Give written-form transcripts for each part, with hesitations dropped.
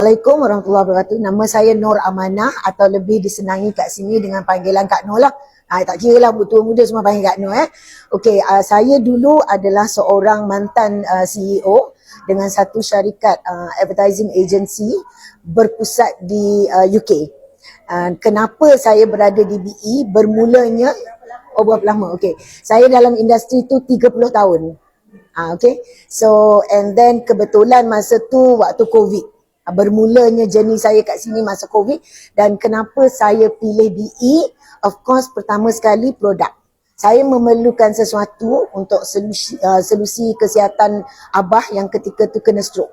Assalamualaikum warahmatullahi wabarakatuh. Nama saya Nur Amanah atau lebih disenangi kat sini dengan panggilan Kak Nur lah. Tak kira lah tua muda semua panggil Kak Nur. Okey, saya dulu adalah seorang mantan CEO dengan satu syarikat advertising agency berpusat di UK. Kenapa saya berada di BE? Bermulanya, berapa lama? Okey, saya dalam industri tu 30 tahun. Okay, so and then kebetulan masa tu waktu COVID. Bermulanya journey saya kat sini masa COVID. Dan kenapa saya pilih BE? Of course, pertama sekali produk. Saya memerlukan sesuatu untuk solusi kesihatan Abah yang ketika tu kena stroke.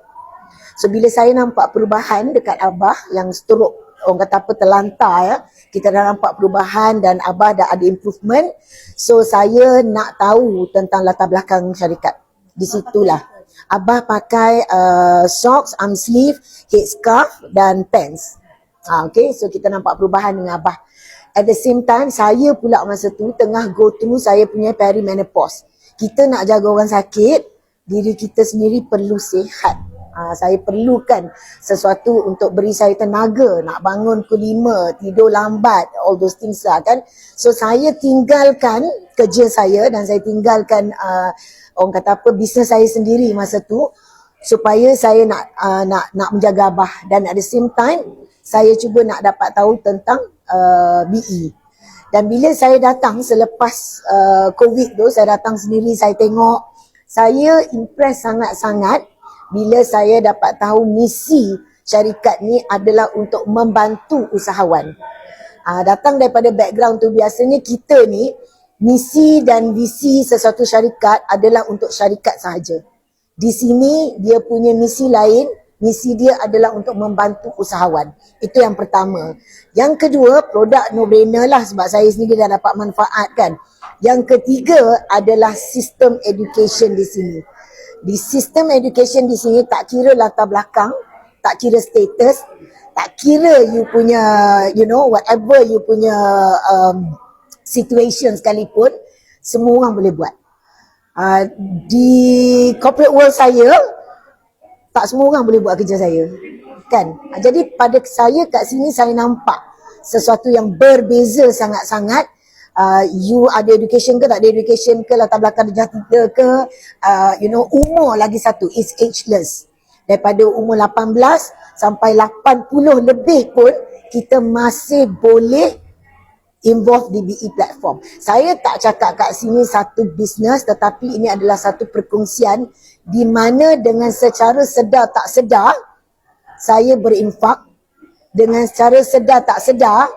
So bila saya nampak perubahan dekat Abah yang stroke, orang kata apa, terlantar ya, kita dah nampak perubahan dan Abah dah ada improvement. So saya nak tahu tentang latar belakang syarikat. Di situlah Abah pakai socks, arm sleeve, headscarf dan pants. Okay, so kita nampak perubahan dengan Abah. At the same time, saya pula masa tu tengah go through saya punya perimenopause. Kita nak jaga orang sakit, diri kita sendiri perlu sihat. Saya perlukan sesuatu untuk beri saya tenaga, nak bangun pukul 5, tidur lambat, all those things lah kan. So saya tinggalkan kerja saya dan saya tinggalkan orang kata apa, bisnes saya sendiri masa tu supaya saya nak menjaga Abah, dan at the same time saya cuba nak dapat tahu tentang BE. Dan bila saya datang selepas COVID tu, saya datang sendiri, saya tengok, saya impress sangat-sangat bila saya dapat tahu misi syarikat ni adalah untuk membantu usahawan. Datang daripada background tu, biasanya kita ni misi dan visi sesuatu syarikat adalah untuk syarikat sahaja. Di sini dia punya misi lain, misi dia adalah untuk membantu usahawan. Itu yang pertama. Yang kedua, produk no-brainer lah sebab saya sendiri dah dapat manfaat kan. Yang ketiga adalah sistem education di sini. Di sistem education di sini tak kira latar belakang, tak kira status, tak kira you punya, you know, whatever you punya situation sekalipun, semua orang boleh buat. Di corporate world saya, tak semua orang boleh buat kerja saya, kan? Jadi pada saya kat sini saya nampak sesuatu yang berbeza sangat-sangat. You ada education ke, tak ada education ke, latar belakang darjah 3 ke, you know, umur lagi satu, is ageless. Daripada umur 18 sampai 80 lebih pun kita masih boleh involve di BE platform. Saya tak cakap kat sini satu bisnes, tetapi ini adalah satu perkongsian di mana dengan secara sedar tak sedar saya berinfak, dengan secara sedar tak sedar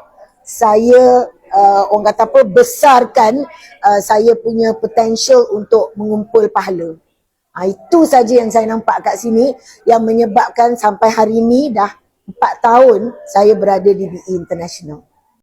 saya orang kata apa, besarkan saya punya potential untuk mengumpul pahala. Itu saja yang saya nampak kat sini yang menyebabkan sampai hari ini dah 4 tahun saya berada di BE International.